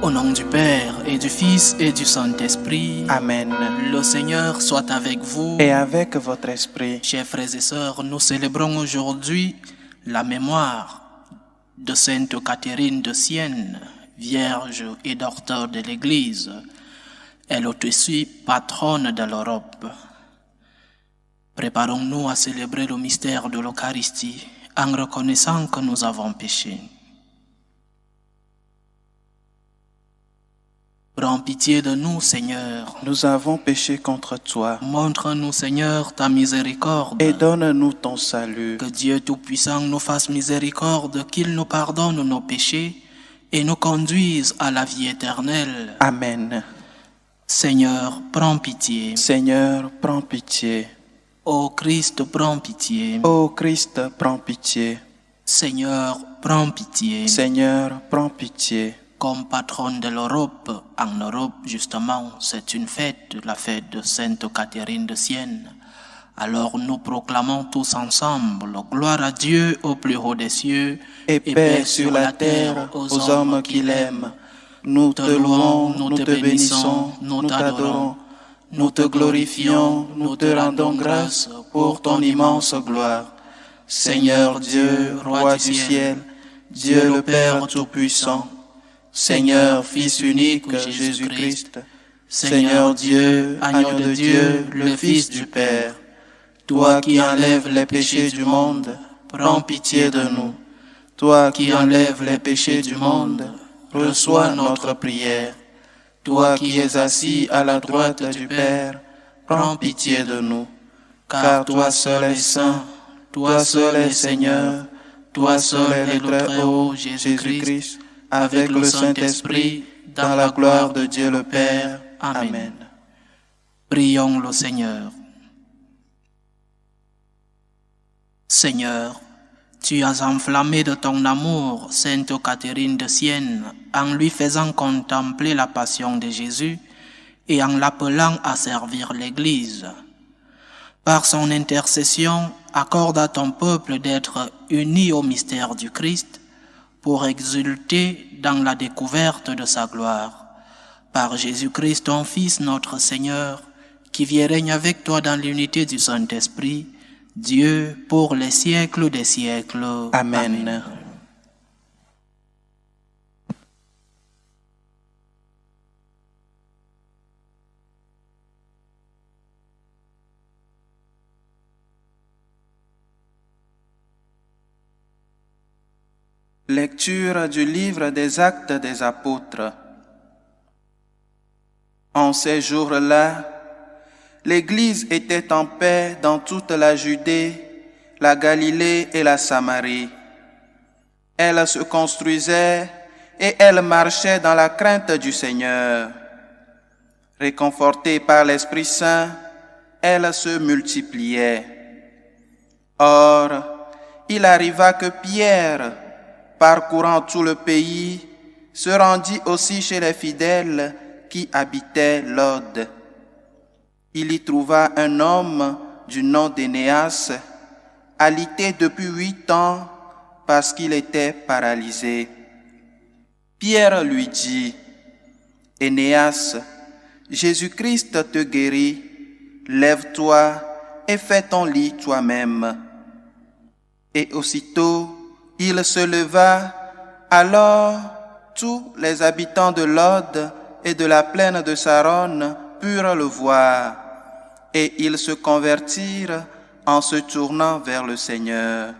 Au nom du Père et du Fils et du Saint-Esprit. Amen. Le Seigneur soit avec vous. Et avec votre esprit. Chers frères et sœurs, nous célébrons aujourd'hui la mémoire de Sainte Catherine de Sienne, Vierge et docteur de l'Église. Elle est aussi patronne de l'Europe. Préparons-nous à célébrer le mystère de l'Eucharistie en reconnaissant que nous avons péché. Prends pitié de nous, Seigneur. Nous avons péché contre toi. Montre-nous, Seigneur, ta miséricorde. Et donne-nous ton salut. Que Dieu Tout-Puissant nous fasse miséricorde, qu'il nous pardonne nos péchés et nous conduise à la vie éternelle. Amen. Seigneur, prends pitié. Seigneur, prends pitié. Ô Christ, prends pitié. Ô Christ, prends pitié. Seigneur, prends pitié. Seigneur, prends pitié. Comme patronne de l'Europe, en Europe justement, c'est une fête, la fête de Sainte Catherine de Sienne. Alors nous proclamons tous ensemble, gloire à Dieu au plus haut des cieux, et paix sur la terre aux hommes qui l'aiment. Nous te louons, nous te bénissons, nous t'adorons, nous te glorifions, nous te rendons grâce pour ton immense gloire. Seigneur Dieu, Roi du ciel, Dieu le Père Tout-Puissant, Seigneur, Fils unique, Jésus-Christ, Seigneur Dieu, Agneau de Dieu, le Fils du Père, toi qui enlèves les péchés du monde, prends pitié de nous. Toi qui enlèves les péchés du monde, reçois notre prière. Toi qui es assis à la droite du Père, prends pitié de nous. Car toi seul es saint, toi seul es Seigneur, toi seul es le Très-Haut Jésus-Christ, avec le Saint-Esprit, dans la gloire de Dieu le Père. Amen. Prions le Seigneur. Seigneur, tu as enflammé de ton amour Sainte Catherine de Sienne en lui faisant contempler la passion de Jésus et en l'appelant à servir l'Église. Par son intercession, accorde à ton peuple d'être uni au mystère du Christ pour exulter dans la découverte de sa gloire. Par Jésus-Christ, ton Fils, notre Seigneur, qui vit et règne avec toi dans l'unité du Saint-Esprit, Dieu pour les siècles des siècles. Amen. Amen. Lecture du livre des Actes des Apôtres. En ces jours-là, l'Église était en paix dans toute la Judée, la Galilée et la Samarie. Elle se construisait et elle marchait dans la crainte du Seigneur. Réconfortée par l'Esprit Saint, elle se multipliait. Or, il arriva que Pierre, parcourant tout le pays, se rendit aussi chez les fidèles qui habitaient Lod. Il y trouva un homme du nom d'Énéas, alité depuis 8 ans parce qu'il était paralysé. Pierre lui dit, « Énéas, Jésus-Christ te guérit, lève-toi et fais ton lit toi-même. » Et aussitôt, il se leva, alors tous les habitants de Lod et de la plaine de Saron purent le voir, et ils se convertirent en se tournant vers le Seigneur.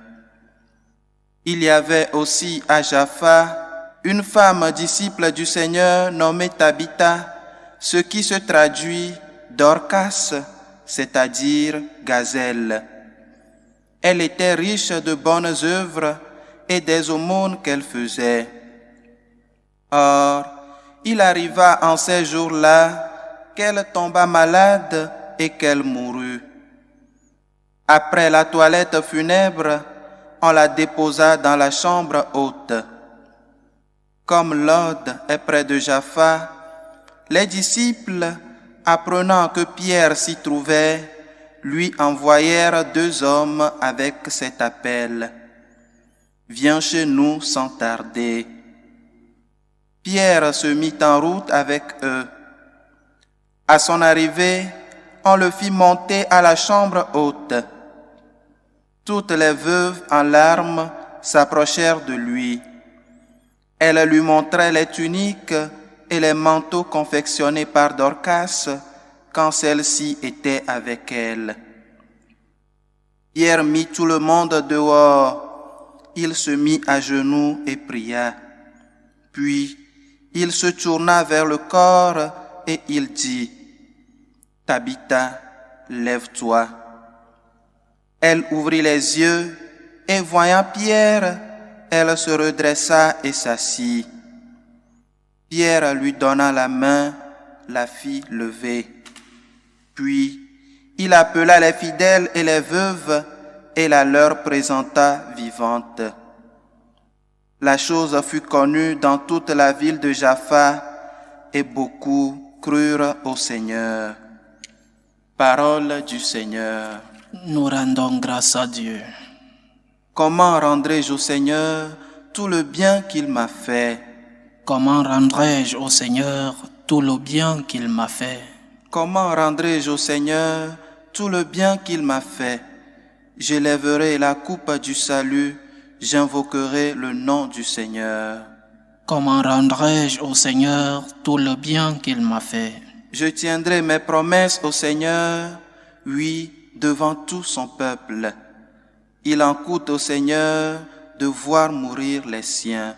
Il y avait aussi à Jaffa une femme disciple du Seigneur nommée Tabitha, ce qui se traduit Dorcas, c'est-à-dire gazelle. Elle était riche de bonnes œuvres et des aumônes qu'elle faisait. Or, il arriva en ces jours-là qu'elle tomba malade et qu'elle mourut. Après la toilette funèbre, on la déposa dans la chambre haute. Comme Lod est près de Jaffa, les disciples, apprenant que Pierre s'y trouvait, lui envoyèrent 2 hommes avec cet appel. « Viens chez nous sans tarder. » Pierre se mit en route avec eux. À son arrivée, on le fit monter à la chambre haute. Toutes les veuves en larmes s'approchèrent de lui. Elles lui montraient les tuniques et les manteaux confectionnés par Dorcas quand celle-ci était avec elle. Pierre mit tout le monde dehors. Il se mit à genoux et pria. Puis, il se tourna vers le corps et il dit, « Tabitha, lève-toi. » Elle ouvrit les yeux et voyant Pierre, elle se redressa et s'assit. Pierre lui donna la main, la fit lever. Puis, il appela les fidèles et les veuves et la leur présenta vivante. La chose fut connue dans toute la ville de Jaffa et beaucoup crurent au Seigneur. Parole du Seigneur. Nous rendons grâce à Dieu. Comment rendrai-je au Seigneur tout le bien qu'il m'a fait? Comment rendrai-je au Seigneur tout le bien qu'il m'a fait? Comment rendrai-je au Seigneur tout le bien qu'il m'a fait? J'élèverai la coupe du salut, j'invoquerai le nom du Seigneur. Comment rendrai-je au Seigneur tout le bien qu'il m'a fait? Je tiendrai mes promesses au Seigneur, oui, devant tout son peuple. Il en coûte au Seigneur de voir mourir les siens.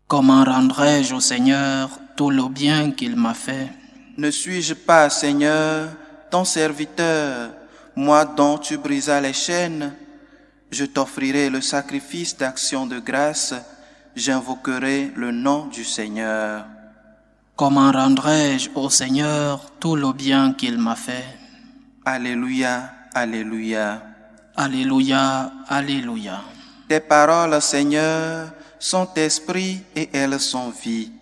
Comment rendrai-je au Seigneur tout le bien qu'il m'a fait? Ne suis-je pas, Seigneur, ton serviteur, moi dont tu brisas les chaînes? Je t'offrirai le sacrifice d'action de grâce, j'invoquerai le nom du Seigneur. Comment rendrai-je au Seigneur tout le bien qu'il m'a fait? Alléluia, Alléluia. Alléluia, Alléluia. Tes paroles, Seigneur, sont esprit et elles sont vie.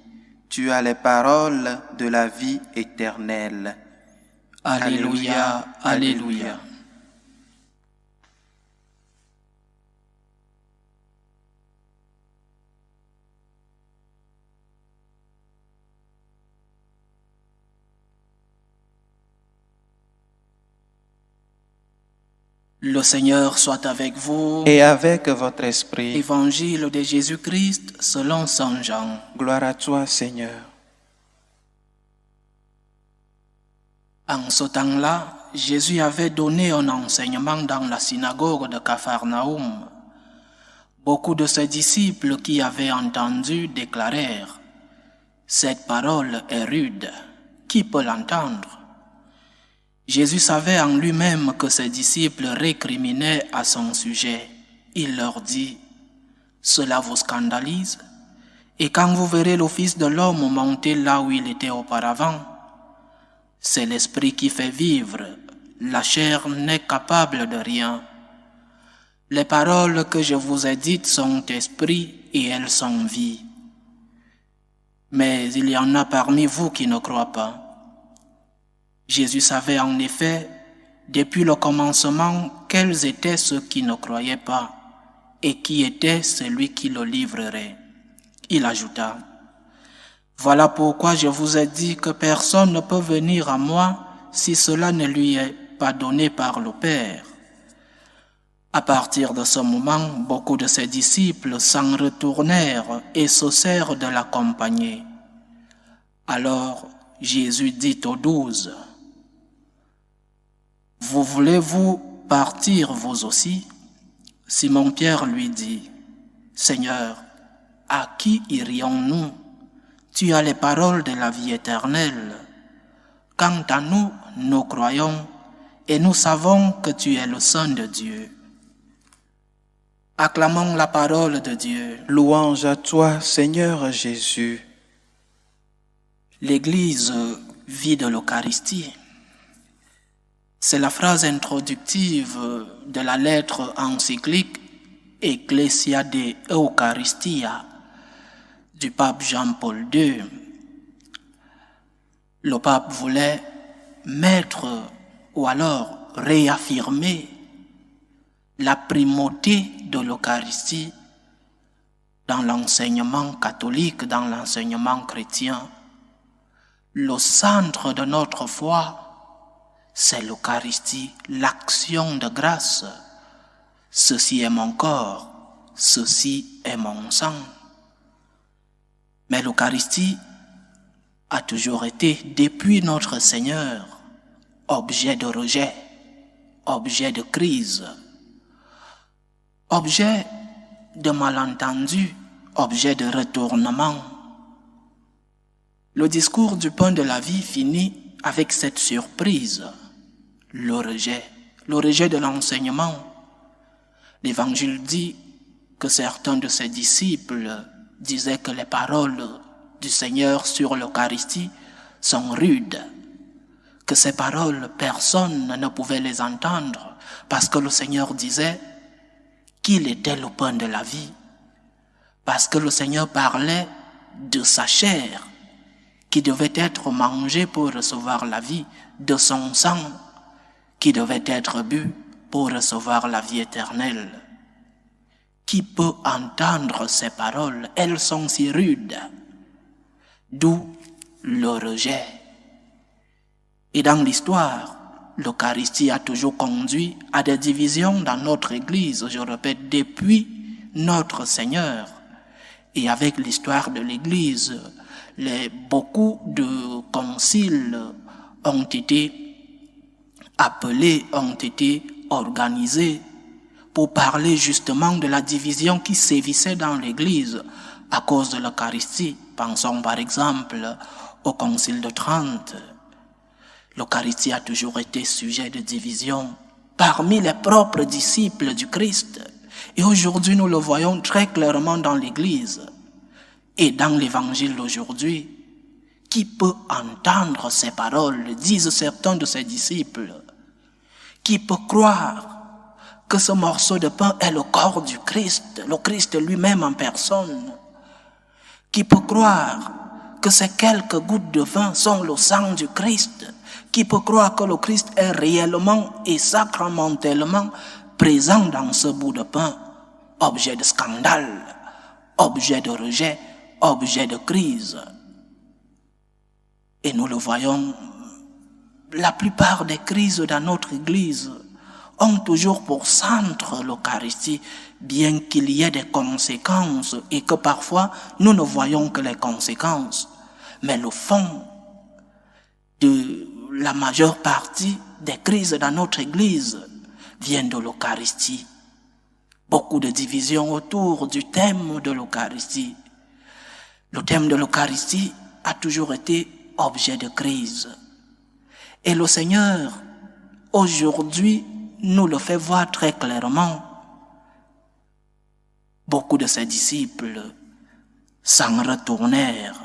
Tu as les paroles de la vie éternelle. Alléluia, Alléluia. Le Seigneur soit avec vous. Et avec votre esprit. Évangile de Jésus-Christ selon Saint Jean. Gloire à toi, Seigneur. En ce temps-là, Jésus avait donné un enseignement dans la synagogue de Capharnaüm. Beaucoup de ses disciples qui avaient entendu déclarèrent « Cette parole est rude, qui peut l'entendre ?» Jésus savait en lui-même que ses disciples récriminaient à son sujet. Il leur dit « Cela vous scandalise ? Et quand vous verrez le Fils de l'homme monter là où il était auparavant, c'est l'esprit qui fait vivre, la chair n'est capable de rien. Les paroles que je vous ai dites sont esprit et elles sont vie. Mais il y en a parmi vous qui ne croient pas. » Jésus savait en effet, depuis le commencement, quels étaient ceux qui ne croyaient pas et qui était celui qui le livrerait. Il ajouta, « Voilà pourquoi je vous ai dit que personne ne peut venir à moi si cela ne lui est pas donné par le Père. » À partir de ce moment, beaucoup de ses disciples s'en retournèrent et cessèrent de l'accompagner. Alors Jésus dit aux 12, « Vous voulez-vous partir vous aussi ?» Simon-Pierre lui dit, « Seigneur, à qui irions-nous? Tu as les paroles de la vie éternelle. Quant à nous, nous croyons et nous savons que tu es le Saint de Dieu. » Acclamons la parole de Dieu. Louange à toi, Seigneur Jésus. L'Église vit de l'Eucharistie. C'est la phrase introductive de la lettre encyclique Ecclesiae Eucharistia du pape Jean-Paul II. Le pape voulait mettre ou alors réaffirmer la primauté de l'Eucharistie dans l'enseignement catholique, dans l'enseignement chrétien, le centre de notre foi, c'est l'Eucharistie, l'action de grâce. Ceci est mon corps, ceci est mon sang. Mais l'Eucharistie a toujours été, depuis notre Seigneur, objet de rejet, objet de crise, objet de malentendu, objet de retournement. Le discours du pain de la vie finit avec cette surprise, le rejet de l'enseignement. L'Évangile dit que certains de ses disciples disaient que les paroles du Seigneur sur l'Eucharistie sont rudes, que ces paroles, personne ne pouvait les entendre parce que le Seigneur disait qu'il était le pain de la vie, parce que le Seigneur parlait de sa chair qui devait être mangée pour recevoir la vie, de son sang qui devait être bu pour recevoir la vie éternelle. Qui peut entendre ces paroles? Elles sont si rudes. D'où le rejet. Et dans l'histoire, l'Eucharistie a toujours conduit à des divisions dans notre Église, je répète, depuis notre Seigneur. Et avec l'histoire de l'Église, beaucoup de conciles ont été appelés, ont été organisés pour parler justement de la division qui sévissait dans l'Église à cause de l'Eucharistie. Pensons par exemple au Concile de Trente. L'Eucharistie a toujours été sujet de division parmi les propres disciples du Christ. Et aujourd'hui, nous le voyons très clairement dans l'Église et dans l'Évangile d'aujourd'hui. Qui peut entendre ces paroles, disent certains de ses disciples? Qui peut croire que ce morceau de pain est le corps du Christ, le Christ lui-même en personne? Qui peut croire que ces quelques gouttes de vin sont le sang du Christ? Qui peut croire que le Christ est réellement et sacramentellement présent dans ce bout de pain? Objet de scandale, objet de rejet, objet de crise. Et nous le voyons, la plupart des crises dans notre Église ont toujours pour centre l'Eucharistie, bien qu'il y ait des conséquences et que parfois nous ne voyons que les conséquences. Mais le fond de la majeure partie des crises dans notre Église vient de l'Eucharistie. Beaucoup de divisions autour du thème de l'Eucharistie. Le thème de l'Eucharistie a toujours été objet de crise. Et le Seigneur, aujourd'hui, nous le fait voir très clairement. Beaucoup de ses disciples s'en retournèrent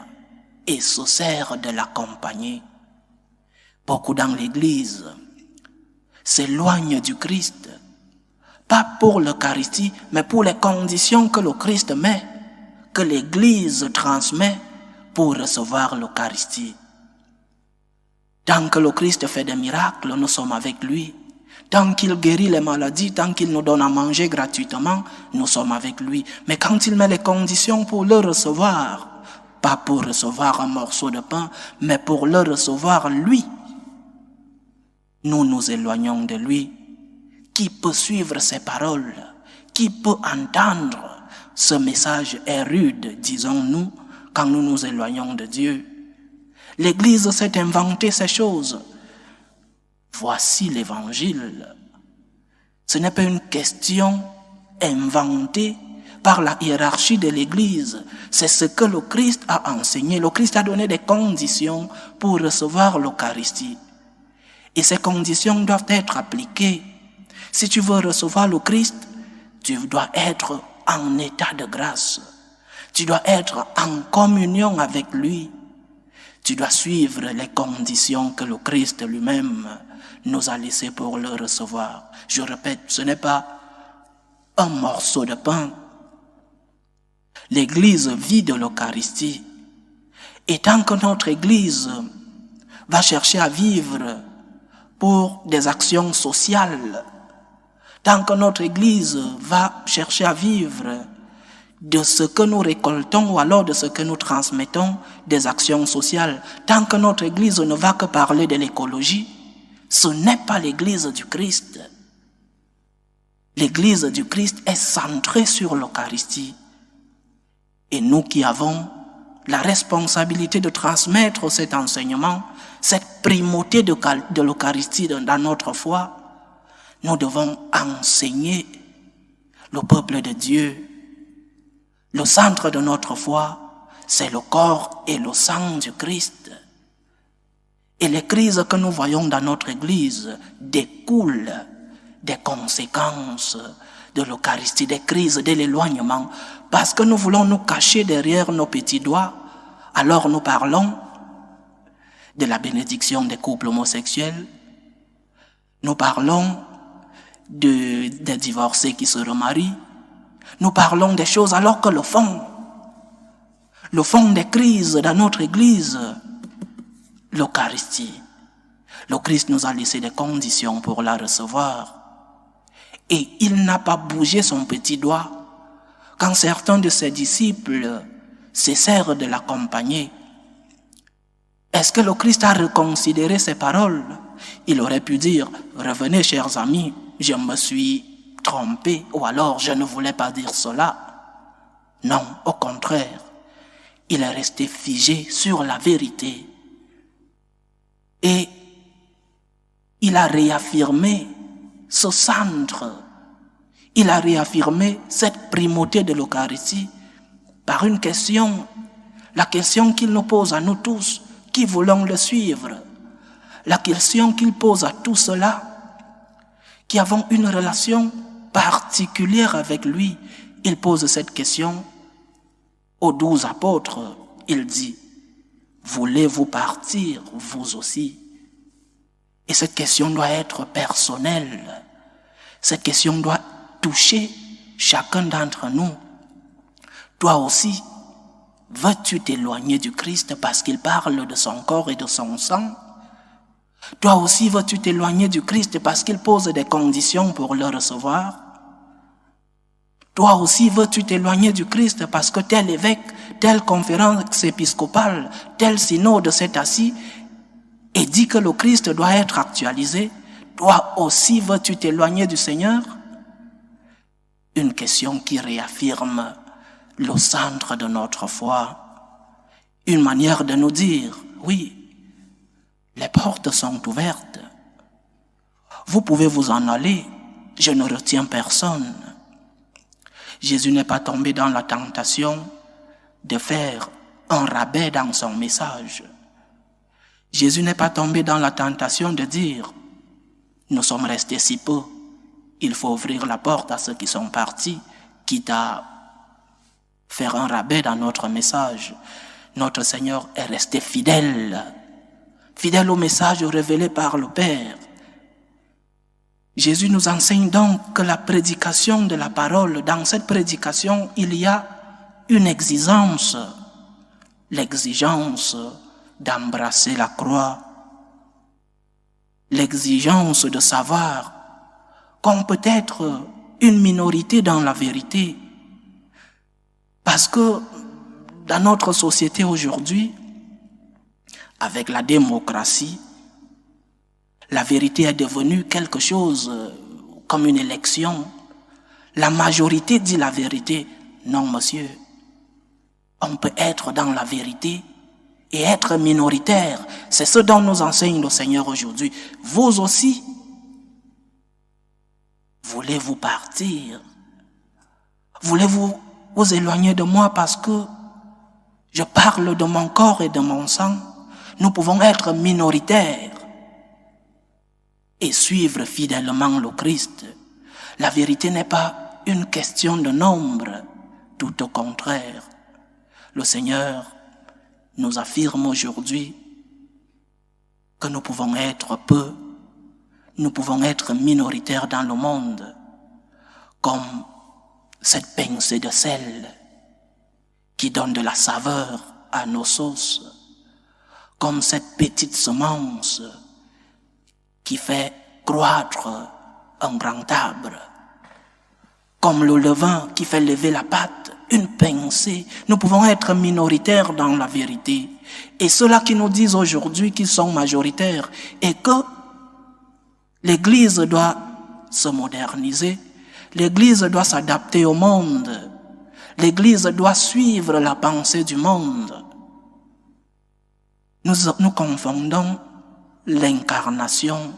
et cessèrent de l'accompagner. Beaucoup dans l'Église s'éloignent du Christ, pas pour l'Eucharistie, mais pour les conditions que le Christ met, que l'Église transmet pour recevoir l'Eucharistie. Tant que le Christ fait des miracles, nous sommes avec lui. Tant qu'il guérit les maladies, tant qu'il nous donne à manger gratuitement, nous sommes avec lui. Mais quand il met les conditions pour le recevoir, pas pour recevoir un morceau de pain, mais pour le recevoir lui, nous nous éloignons de lui. Qui peut suivre ses paroles? Qui peut entendre? Ce message est rude, disons-nous, quand nous nous éloignons de Dieu. L'Église s'est inventé ces choses. Voici l'Évangile. Ce n'est pas une question inventée par la hiérarchie de l'Église. C'est ce que le Christ a enseigné. Le Christ a donné des conditions pour recevoir l'Eucharistie. Et ces conditions doivent être appliquées. Si tu veux recevoir le Christ, tu dois être en état de grâce. Tu dois être en communion avec lui. Tu dois suivre les conditions que le Christ lui-même nous a laissées pour le recevoir. Je répète, ce n'est pas un morceau de pain. L'Église vit de l'Eucharistie. Et tant que notre Église va chercher à vivre pour des actions sociales, tant que notre Église va chercher à vivre de ce que nous récoltons ou alors de ce que nous transmettons des actions sociales. Tant que notre Église ne va que parler de l'écologie, ce n'est pas l'Église du Christ. L'Église du Christ est centrée sur l'Eucharistie. Et nous qui avons la responsabilité de transmettre cet enseignement, cette primauté de l'Eucharistie dans notre foi, nous devons enseigner le peuple de Dieu. Le centre de notre foi, c'est le corps et le sang du Christ. Et les crises que nous voyons dans notre Église découlent des conséquences de l'Eucharistie, des crises de l'éloignement, parce que nous voulons nous cacher derrière nos petits doigts. Alors nous parlons de la bénédiction des couples homosexuels, nous parlons des divorcés qui se remarient, nous parlons des choses alors que le fond des crises dans notre Église, l'Eucharistie. Le Christ nous a laissé des conditions pour la recevoir. Et il n'a pas bougé son petit doigt quand certains de ses disciples cessèrent de l'accompagner. Est-ce que le Christ a reconsidéré ses paroles? Il aurait pu dire, revenez chers amis, je me suis trompé, ou alors je ne voulais pas dire cela. Non, au contraire, il est resté figé sur la vérité. Et il a réaffirmé ce centre, il a réaffirmé cette primauté de l'Eucharistie par une question, la question qu'il nous pose à nous tous, qui voulons le suivre, la question qu'il pose à tous ceux-là qui avons une relation particulière avec lui. Il pose cette question aux 12 apôtres. Il dit, voulez-vous partir, vous aussi? Et cette question doit être personnelle. Cette question doit toucher chacun d'entre nous. Toi aussi, veux-tu t'éloigner du Christ parce qu'il parle de son corps et de son sang? Toi aussi, veux-tu t'éloigner du Christ parce qu'il pose des conditions pour le recevoir? Toi aussi, veux-tu t'éloigner du Christ parce que tel évêque, telle conférence épiscopale, tel synode s'est assis et dit que le Christ doit être actualisé? Toi aussi, veux-tu t'éloigner du Seigneur? Une question qui réaffirme le centre de notre foi. Une manière de nous dire, oui, les portes sont ouvertes. Vous pouvez vous en aller, je ne retiens personne. Jésus n'est pas tombé dans la tentation de faire un rabais dans son message. Jésus n'est pas tombé dans la tentation de dire, nous sommes restés si peu, il faut ouvrir la porte à ceux qui sont partis, quitte à faire un rabais dans notre message. Notre Seigneur est resté fidèle au message révélé par le Père. Jésus nous enseigne donc que la prédication de la parole, dans cette prédication, il y a une exigence, l'exigence d'embrasser la croix, l'exigence de savoir qu'on peut être une minorité dans la vérité. Parce que dans notre société aujourd'hui, avec la démocratie, la vérité est devenue quelque chose comme une élection. La majorité dit la vérité. Non, monsieur. On peut être dans la vérité et être minoritaire. C'est ce dont nous enseigne le Seigneur aujourd'hui. Vous aussi, voulez-vous partir? Voulez-vous vous éloigner de moi parce que je parle de mon corps et de mon sang? Nous pouvons être minoritaires et suivre fidèlement le Christ. La vérité n'est pas une question de nombre, tout au contraire. Le Seigneur nous affirme aujourd'hui que nous pouvons être peu, nous pouvons être minoritaires dans le monde, comme cette pincée de sel qui donne de la saveur à nos sauces, comme cette petite semence qui fait croître un grand arbre, comme le levain qui fait lever la pâte une pensée. Nous pouvons être minoritaires dans la vérité. Et ceux-là qui nous disent aujourd'hui qu'ils sont majoritaires et que l'Église doit se moderniser, l'Église doit s'adapter au monde, l'Église doit suivre la pensée du monde. Nous confondons l'incarnation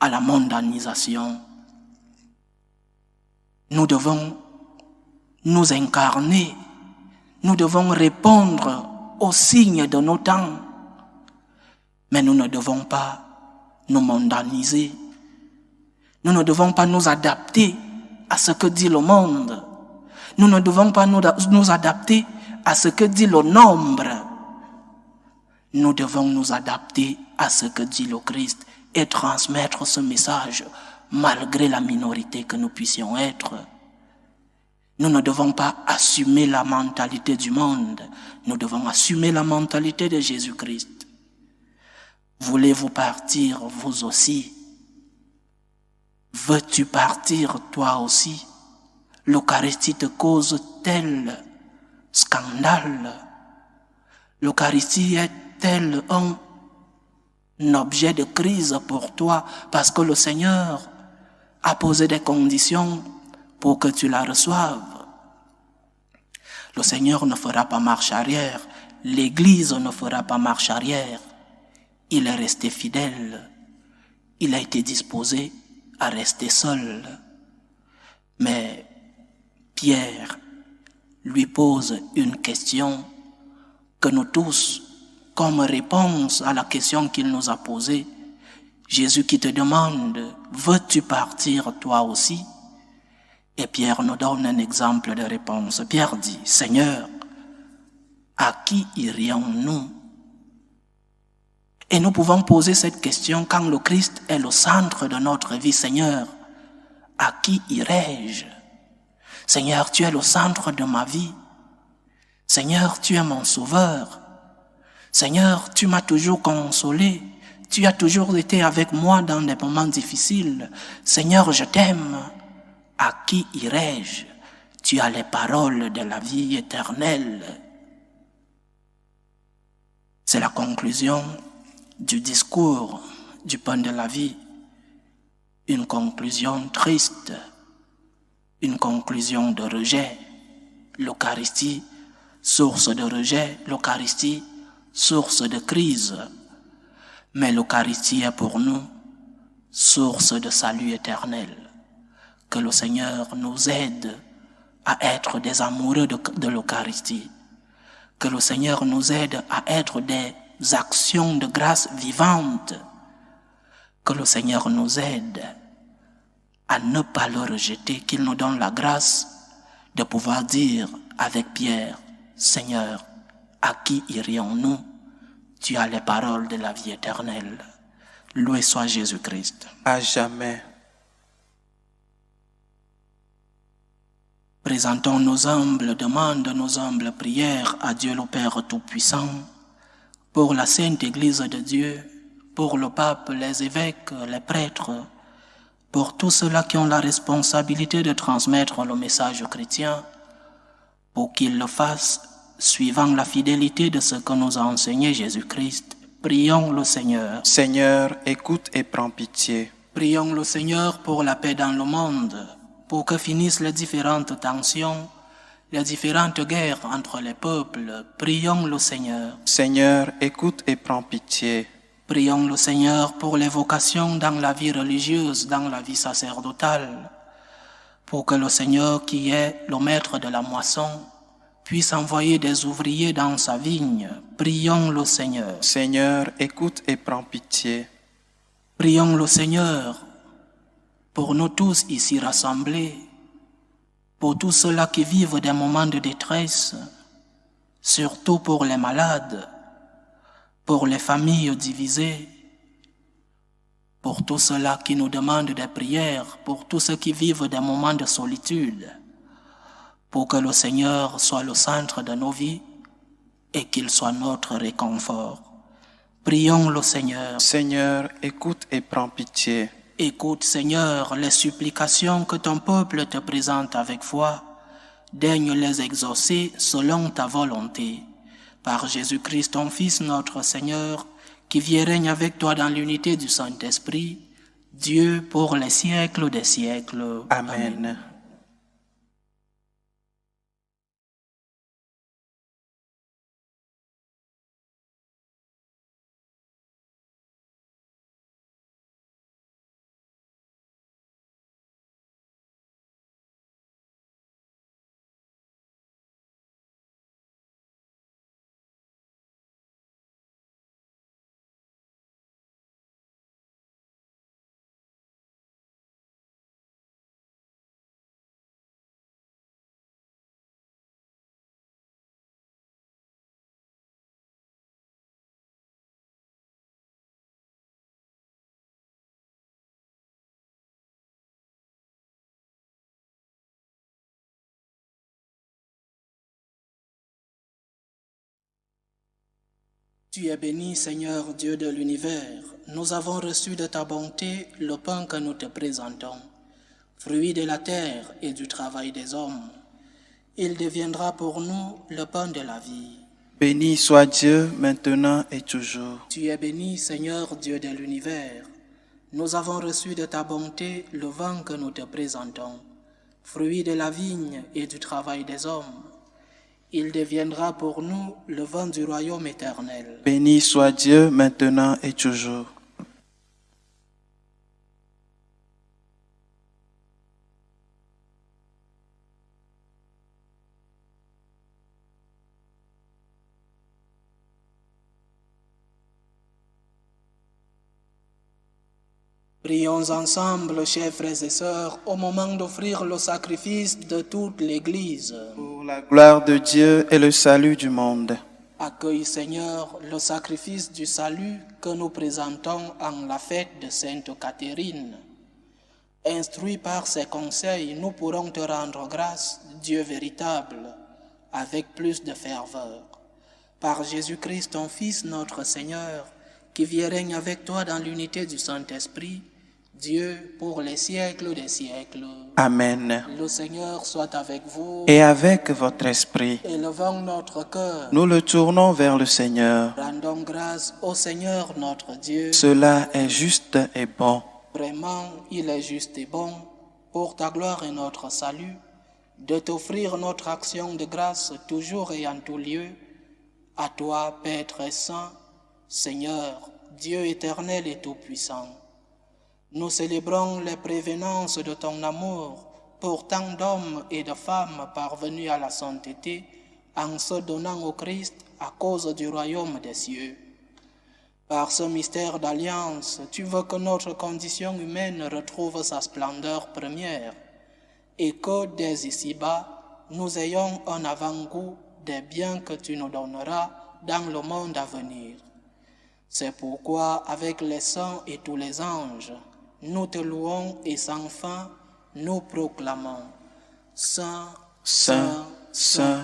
à la mondanisation. Nous devons nous incarner, nous devons répondre aux signes de nos temps, mais nous ne devons pas nous mondaniser. Nous ne devons pas nous adapter à ce que dit le monde. Nous ne devons pas nous adapter à ce que dit le nombre. Nous devons nous adapter à ce que dit le Christ et transmettre ce message malgré la minorité que nous puissions être. Nous ne devons pas assumer la mentalité du monde. Nous devons assumer la mentalité de Jésus-Christ. Voulez-vous partir, vous aussi? Veux-tu partir, toi aussi? L'Eucharistie te cause tel scandale. L'Eucharistie est tel un objet de crise pour toi parce que le Seigneur a posé des conditions pour que tu la reçoives. Le Seigneur ne fera pas marche arrière. L'Église ne fera pas marche arrière. Il est resté fidèle. Il a été disposé à rester seul. Mais Pierre lui pose une question que nous tous, comme réponse à la question qu'il nous a posée, Jésus qui te demande, veux-tu partir toi aussi? Et Pierre nous donne un exemple de réponse. Pierre dit, Seigneur, à qui irions-nous? Et nous pouvons poser cette question quand le Christ est le centre de notre vie. Seigneur, à qui irai-je? Seigneur, tu es le centre de ma vie. Seigneur, tu es mon sauveur. Seigneur, tu m'as toujours consolé. Tu as toujours été avec moi dans des moments difficiles. Seigneur, je t'aime. À qui irai-je? Tu as les paroles de la vie éternelle. C'est la conclusion du discours du pain de la vie. Une conclusion triste, une conclusion de rejet. L'Eucharistie, source de rejet. L'Eucharistie, source de crise. Mais l'Eucharistie est pour nous source de salut éternel. Que le Seigneur nous aide à être des amoureux de l'Eucharistie. Que le Seigneur nous aide à être des actions de grâce vivantes. Que le Seigneur nous aide à ne pas le rejeter, qu'il nous donne la grâce de pouvoir dire avec Pierre, Seigneur, à qui irions-nous? Tu as les paroles de la vie éternelle. Loué soit Jésus-Christ. À jamais. Présentons nos humbles demandes, nos humbles prières à Dieu le Père Tout-Puissant, pour la Sainte Église de Dieu, pour le pape, les évêques, les prêtres, pour tous ceux-là qui ont la responsabilité de transmettre le message chrétien, pour qu'ils le fassent suivant la fidélité de ce que nous a enseigné Jésus-Christ. Prions le Seigneur. Seigneur, écoute et prends pitié. Prions le Seigneur pour la paix dans le monde, pour que finissent les différentes tensions, les différentes guerres entre les peuples. Prions le Seigneur. Seigneur, écoute et prends pitié. Prions le Seigneur pour les vocations dans la vie religieuse, dans la vie sacerdotale, pour que le Seigneur, qui est le maître de la moisson, puisse envoyer des ouvriers dans sa vigne. Prions le Seigneur. Seigneur, écoute et prends pitié. Prions le Seigneur pour nous tous ici rassemblés, pour tous ceux-là qui vivent des moments de détresse, surtout pour les malades, pour les familles divisées, pour tous ceux-là qui nous demandent des prières, pour tous ceux qui vivent des moments de solitude, pour que le Seigneur soit le centre de nos vies et qu'il soit notre réconfort. Prions le Seigneur. Seigneur, écoute et prends pitié. Écoute, Seigneur, les supplications que ton peuple te présente avec foi daigne les exaucer selon ta volonté. Par Jésus-Christ, ton Fils, notre Seigneur, qui vit et règne avec toi dans l'unité du Saint-Esprit, Dieu pour les siècles des siècles. Amen. Tu es béni, Seigneur Dieu de l'univers. Nous avons reçu de ta bonté le pain que nous te présentons, fruit de la terre et du travail des hommes. Il deviendra pour nous le pain de la vie. Béni soit Dieu maintenant et toujours. Tu es béni, Seigneur Dieu de l'univers. Nous avons reçu de ta bonté le vin que nous te présentons, fruit de la vigne et du travail des hommes. Il deviendra pour nous le vin du royaume éternel. Béni soit Dieu maintenant et toujours. Prions ensemble, chers frères et sœurs, au moment d'offrir le sacrifice de toute l'Église. Pour la gloire de Dieu et le salut du monde. Accueille, Seigneur, le sacrifice du salut que nous présentons en la fête de Sainte Catherine. Instruits par ses conseils, nous pourrons te rendre grâce, Dieu véritable, avec plus de ferveur. Par Jésus-Christ, ton Fils, notre Seigneur, qui vit et règne avec toi dans l'unité du Saint-Esprit, Dieu pour les siècles des siècles. Amen. Le Seigneur soit avec vous. Et avec votre esprit, Élevons notre cœur. nous le tournons vers le Seigneur. Rendons grâce au Seigneur notre Dieu. Cela est juste et bon. Vraiment, il est juste et bon, pour ta gloire et notre salut, de t'offrir notre action de grâce toujours et en tout lieu, à toi, Père très saint, Seigneur, Dieu éternel et tout-puissant. Nous célébrons les prévenances de ton amour pour tant d'hommes et de femmes parvenus à la sainteté en se donnant au Christ à cause du royaume des cieux. Par ce mystère d'alliance, tu veux que notre condition humaine retrouve sa splendeur première et que dès ici-bas, nous ayons un avant-goût des biens que tu nous donneras dans le monde à venir. C'est pourquoi, avec les saints et tous les anges, nous te louons et sans fin, nous proclamons. Saint, Saint, Saint,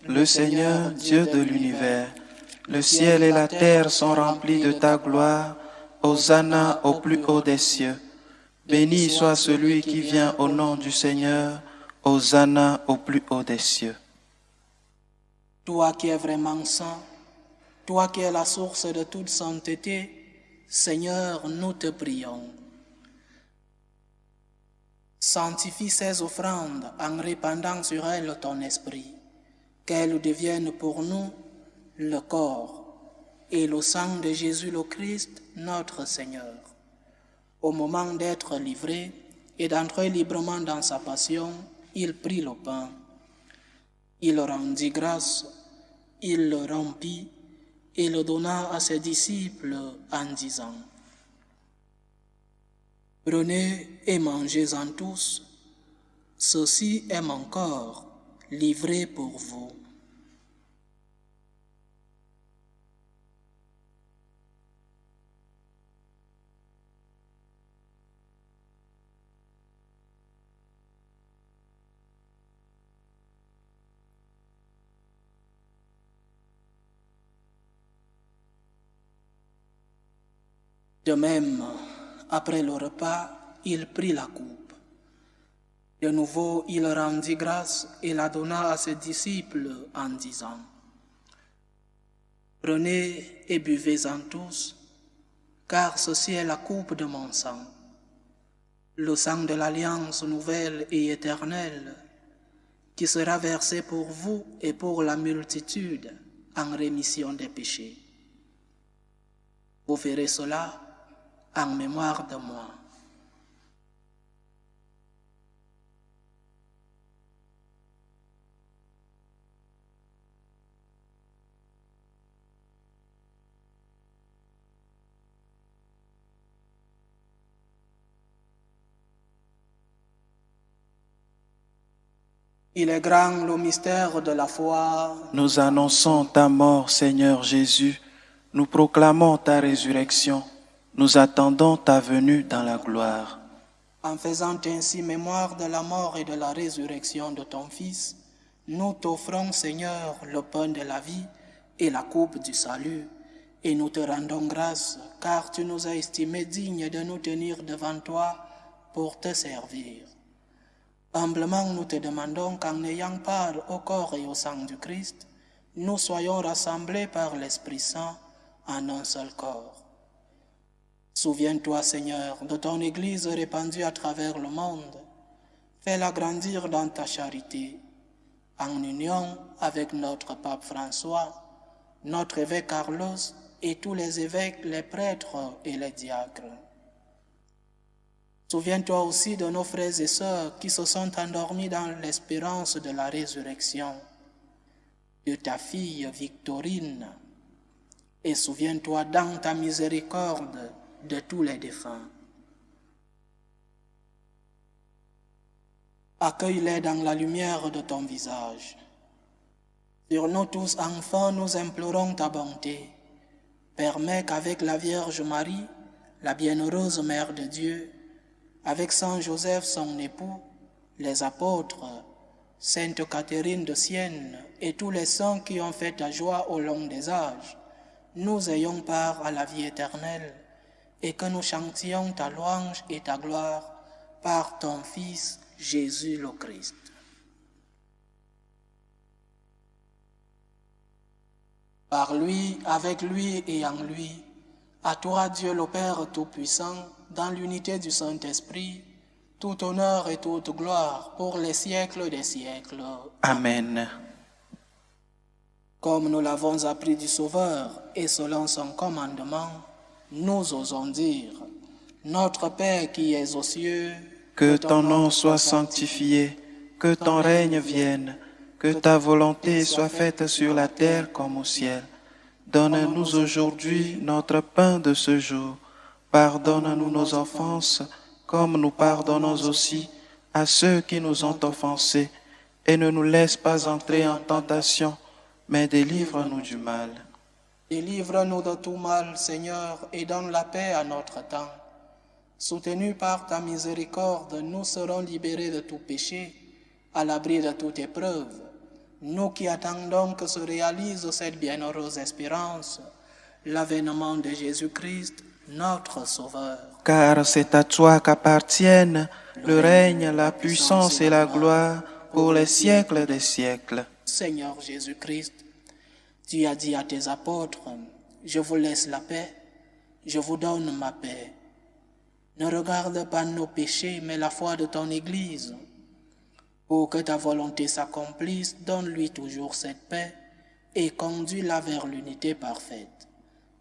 le Seigneur Dieu de l'univers, le ciel et la terre sont remplis de ta gloire. Hosanna au plus haut des cieux. Béni soit celui qui vient au nom du Seigneur. Hosanna au plus haut des cieux. Toi qui es vraiment saint, toi qui es la source de toute sainteté, Seigneur, nous te prions. Sanctifie ces offrandes en répandant sur elles ton esprit, qu'elles deviennent pour nous le corps et le sang de Jésus le Christ, notre Seigneur. Au moment d'être livré et d'entrer librement dans sa passion, il prit le pain. Il rendit grâce, il le rompit et le donna à ses disciples en disant: Prenez et mangez-en tous, ceci est mon corps livré pour vous. De même, après le repas, il prit la coupe. De nouveau, il rendit grâce et la donna à ses disciples en disant, « Prenez et buvez-en tous, car ceci est la coupe de mon sang, le sang de l'alliance nouvelle et éternelle, qui sera versé pour vous et pour la multitude en rémission des péchés. Vous ferez cela en mémoire de moi. » Il est grand le mystère de la foi. Nous annonçons ta mort, Seigneur Jésus. Nous proclamons ta résurrection. Nous attendons ta venue dans la gloire. En faisant ainsi mémoire de la mort et de la résurrection de ton Fils, nous t'offrons, Seigneur, le pain de la vie et la coupe du salut, et nous te rendons grâce, car tu nous as estimés dignes de nous tenir devant toi pour te servir. Humblement, nous te demandons qu'en ayant part au corps et au sang du Christ, nous soyons rassemblés par l'Esprit Saint en un seul corps. Souviens-toi, Seigneur, de ton Église répandue à travers le monde. Fais-la grandir dans ta charité, en union avec notre pape François, notre évêque Carlos et tous les évêques, les prêtres et les diacres. Souviens-toi aussi de nos frères et sœurs qui se sont endormis dans l'espérance de la résurrection, de ta fille Victorine, et souviens-toi dans ta miséricorde de tous les défunts. Accueille-les dans la lumière de ton visage. Sur nous tous, enfants, nous implorons ta bonté. Permets qu'avec la Vierge Marie, la bienheureuse Mère de Dieu, avec Saint Joseph, son époux, les apôtres, Sainte Catherine de Sienne et tous les saints qui ont fait ta joie au long des âges, nous ayons part à la vie éternelle et que nous chantions ta louange et ta gloire par ton Fils Jésus le Christ. Par lui, avec lui et en lui, à toi Dieu le Père Tout-Puissant, dans l'unité du Saint-Esprit, tout honneur et toute gloire pour les siècles des siècles. Amen. Comme nous l'avons appris du Sauveur et selon son commandement, nous osons dire, Notre Père qui es aux cieux, que ton nom soit sanctifié, que ton règne vienne, que ta volonté soit faite sur la terre comme au ciel. Donne-nous aujourd'hui notre pain de ce jour. Pardonne-nous nos offenses, comme nous pardonnons aussi à ceux qui nous ont offensés, et ne nous laisse pas entrer en tentation, mais délivre-nous du mal. Délivre-nous de tout mal, Seigneur, et donne la paix à notre temps. Soutenus par ta miséricorde, nous serons libérés de tout péché, à l'abri de toute épreuve. Nous qui attendons que se réalise cette bienheureuse espérance, l'avènement de Jésus-Christ, notre Sauveur. Car c'est à toi qu'appartiennent le règne, la puissance et la gloire pour les siècles des siècles. Seigneur Jésus-Christ, tu as dit à tes apôtres, « Je vous laisse la paix, je vous donne ma paix. » Ne regarde pas nos péchés, mais la foi de ton Église. Pour que ta volonté s'accomplisse, donne-lui toujours cette paix et conduis-la vers l'unité parfaite.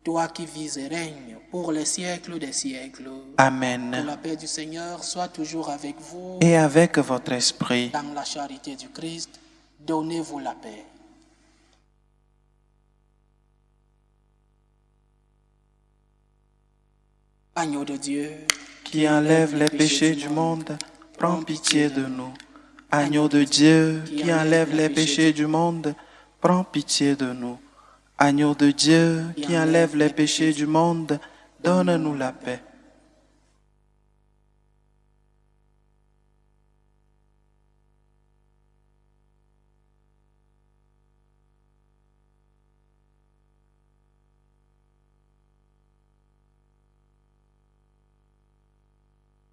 Toi qui vis et règnes pour les siècles des siècles. Amen. Que la paix du Seigneur soit toujours avec vous. Et avec votre esprit. Dans la charité du Christ, donnez-vous la paix. Agneau de Dieu, qui enlève les péchés du monde, prends pitié de nous. Agneau de Dieu, qui enlève les péchés du monde, prends pitié de nous. Agneau de Dieu, qui enlève les péchés du monde, donne-nous la paix.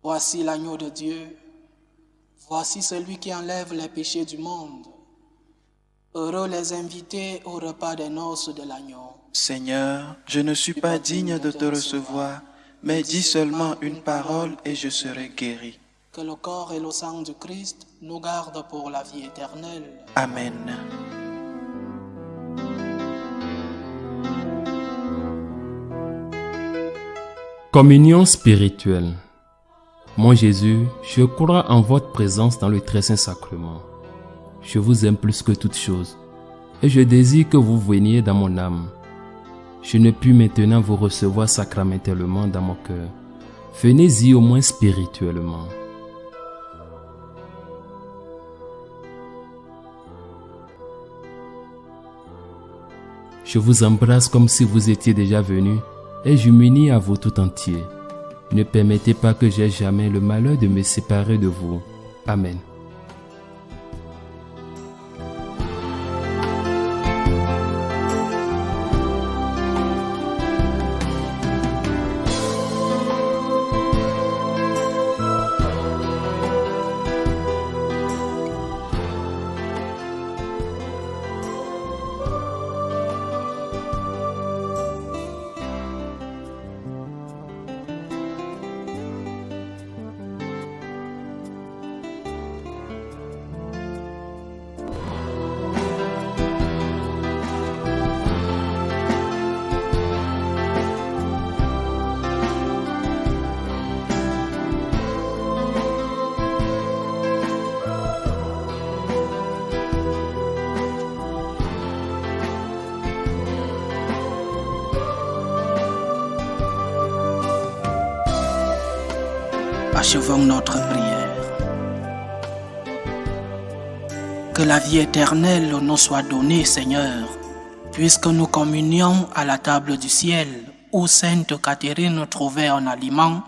Voici l'agneau de Dieu. Voici celui qui enlève les péchés du monde. Heureux les invités au repas des noces de l'agneau. Seigneur, je ne suis pas digne de te recevoir, mais dis seulement une parole et je serai guéri. Que le corps et le sang du Christ nous gardent pour la vie éternelle. Amen. Communion spirituelle. Mon Jésus, je crois en votre présence dans le très saint sacrement. Je vous aime plus que toute chose et je désire que vous veniez dans mon âme. Je ne puis maintenant vous recevoir sacramentellement dans mon cœur. Venez-y au moins spirituellement. Je vous embrasse comme si vous étiez déjà venu et je m'unis à vous tout entier. Ne permettez pas que j'aie jamais le malheur de me séparer de vous. Amen. Achevons notre prière. Que la vie éternelle nous soit donnée, Seigneur, puisque nous communions à la table du ciel, où Sainte Catherine trouvait un aliment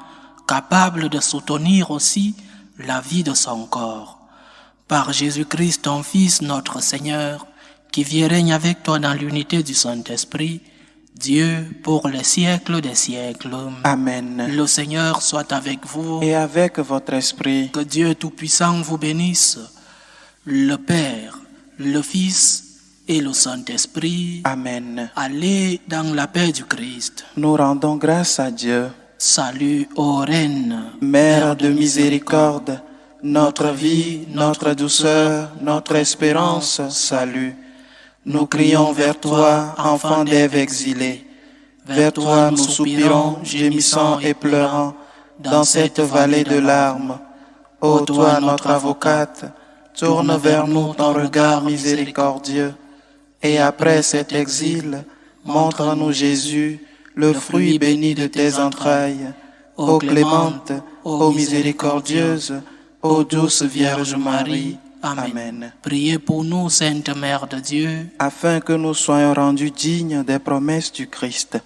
capable de soutenir aussi la vie de son corps. Par Jésus-Christ, ton Fils, notre Seigneur, qui vit et règne avec toi dans l'unité du Saint-Esprit, Dieu pour les siècles des siècles. Amen. Le Seigneur soit avec vous. Et avec votre esprit. Que Dieu Tout-Puissant vous bénisse, le Père, le Fils et le Saint-Esprit. Amen. Allez dans la paix du Christ. Nous rendons grâce à Dieu. Salut, ô Reine, Mère de miséricorde, notre vie, notre douceur, notre espérance, salut. Nous crions vers toi, enfant d'Ève exilée. Vers toi nous soupirons, gémissant et pleurant, dans cette vallée de larmes. Ô toi, notre avocate, tourne vers nous ton regard miséricordieux. Et après cet exil, montre-nous Jésus, le fruit béni de tes entrailles. Ô clémente, ô miséricordieuse, ô douce Vierge Marie. Amen. Priez pour nous, Sainte Mère de Dieu, afin que nous soyons rendus dignes des promesses du Christ.